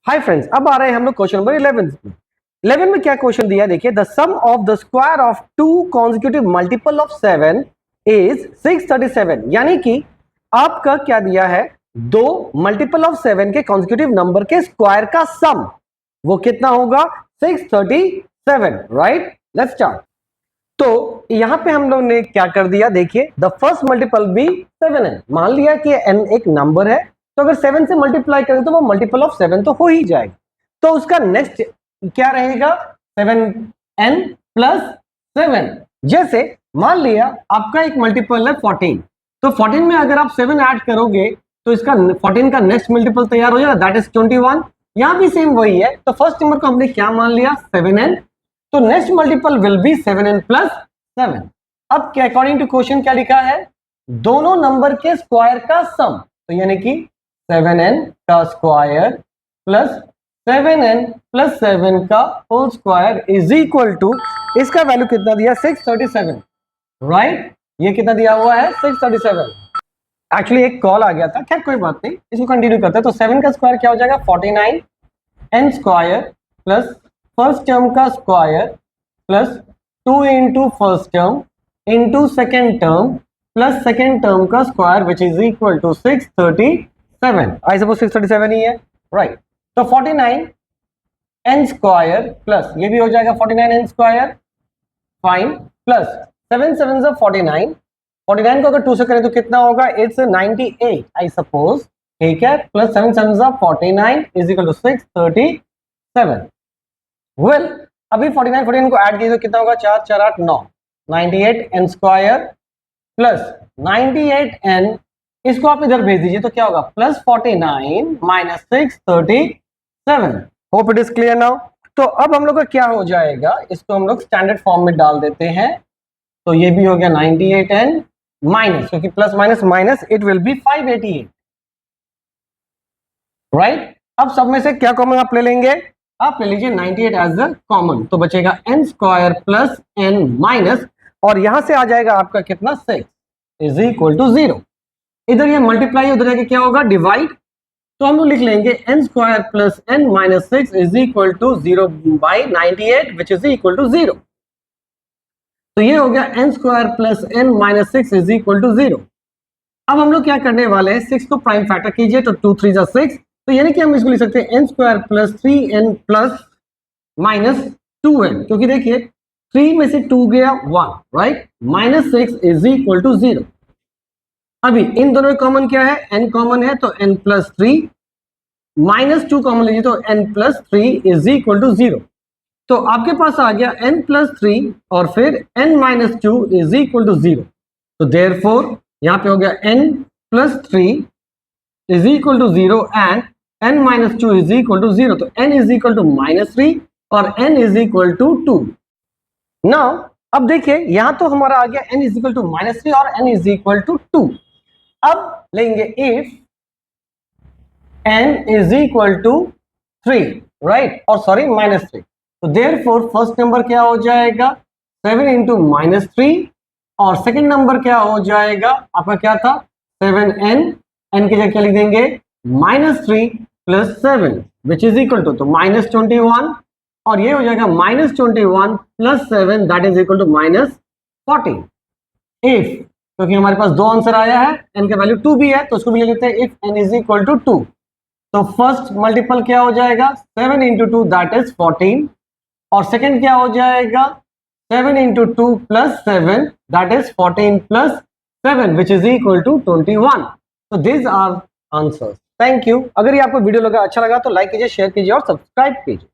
Hi friends, अब आ रहे हैं हम लोग क्वेश्चन नंबर 11 में। 11 में क्या क्वेश्चन दिया देखिए, the sum of the square of two consecutive multiple of 7 is 637। यानी कि आपका क्या दिया है, दो मल्टीपल ऑफ 7 के कॉन्जिक्यूटिव नंबर के स्क्वायर का सम वो कितना होगा, 637, राइट। Let's start. तो यहां पे हम लोग ने क्या कर दिया, देखिए द फर्स्ट मल्टीपल भी 7 है। मान लिया कि n एक नंबर है, तो अगर 7 से मल्टीप्लाई करें तो वो मल्टीपल ऑफ 7 तो हो ही जाएगा। तो उसका नेक्स्ट क्या रहेगा, 7n प्लस 7। जैसे मान लिया आपका एक मल्टीपल है 14, तो 14 में अगर आप 7 ऐड करोगे तो इसका 14 का नेक्स्ट मल्टीपल तैयार हो जाएगा, दैट इज 21। यहां भी सेम वही है, तो फर्स्ट नंबर को हमने क्या मान लिया, 7n, तो next multiple will be 7n plus 7। अब क्या अकॉर्डिंग टू क्वेश्चन क्या लिखा है, दोनों नंबर के स्क्वायर का सम, तो यानी कि 7n का स्क्वायर प्लस 7n प्लस 7 का whole square is equal to, इसका वैल्यू कितना दिया, 637, राइट। ये कितना दिया हुआ है, 637। एक्चुअली एक कॉल आ गया था, खैर कोई बात नहीं, इसको कंटिन्यू करते हैं। तो 7 का स्क्वायर क्या हो जाएगा, 49 n square plus first term का square plus 2 into first term into second term plus second term का square which is equal to 637। I suppose 637 ही है, राइट। तो 49 n स्क्वायर प्लस ये भी हो जाएगा 49 n स्क्वायर, फाइन, प्लस 7 7 से 49, 49 को अगर 2 से करें तो कितना होगा, इट्स 98 आई सपोज, ठीक है, प्लस 7 7 से 49 इज इक्वल टू 637। वेल अभी 49 49 को ऐड कीजिए तो कितना होगा, 4 4 8 9, 98 n स्क्वायर प्लस 98 n, इसको आप इधर भेज दीजिए तो क्या होगा, plus 49 minus 637। Hope it is clear now. तो अब हम लोग का क्या हो जाएगा, इसको हम लोग स्टैंडर्ड फॉर्म में डाल देते हैं। तो ये भी हो गया 98 n माइनस, क्योंकि plus minus minus it will be 588, right. अब सब में से क्या कॉमन आप ले लेंगे, आप ले लीजिए 98 एज द कॉमन, तो बचेगा n square plus n minus, और यहां से आ जाएगा आपका कितना, 6 इज इक्वल टू 0। इधर ये मल्टीप्लाई, उधर आके क्या होगा, डिवाइड, तो हम लोग लिख लेंगे n square plus n minus 6 is equal to 0 by 98 which is equal to 0। तो ये हो गया n square plus n minus 6 is equal to 0। अब हम लोग क्या करने वाले हैं, 6 को प्राइम फैक्टर कीजिए तो 2 3 जा 6, तो यानी कि हम इसको लिख सकते हैं n square plus 3n plus minus 2n, क्योंकि देखिए 3 में से 2 गया 1, right, minus 6 is equal to 0। अभी इन दोनों में कॉमन क्या है, n कॉमन है तो n प्लस 3, माइनस 2 कॉमन लीजिए तो n plus 3 is equal to 0। तो आपके पास आ गया n प्लस 3 और फिर n minus 2 is equal to 0। तो देयरफॉर यहाँ पे हो गया n plus 3 is equal to 0 and n minus 2 is equal to 0। तो n is equal to minus 3 और n is equal to 2। Now अब देखिए यहां तो हमारा आ गया n is equal to minus 3 और n इज इक्वल टू 2। अब लेंगे if n is equal to 3, right, और सॉरी माइनस 3, तो देयरफॉर फर्स्ट नंबर क्या हो जाएगा, 7 इंटू माइनस 3, और सेकेंड नंबर क्या हो जाएगा आपका, क्या था, 7n, n की जगह क्या लिख देंगे, minus 3 plus 7 which is equal to, तो माइनस 21, और ये हो जाएगा minus 21 plus 7 that is equal to minus 40। If, क्योंकि हमारे पास दो आंसर आया है, n का वैल्यू 2 भी है तो उसको भी ले लेते हैं, if n is equal to 2, तो फर्स्ट मल्टीपल क्या हो जाएगा, 7 इंटू 2 दैट इज 14, और सेकेंड क्या हो जाएगा, 7 into 2 plus 7 that is 14 plus 7 which is equal to 21। तो this are answers. Thank you. अगर ये आपको वीडियो लगा, अच्छा लगा तो लाइक कीजिए, शेयर कीजिए और सब्सक्राइब कीजिए।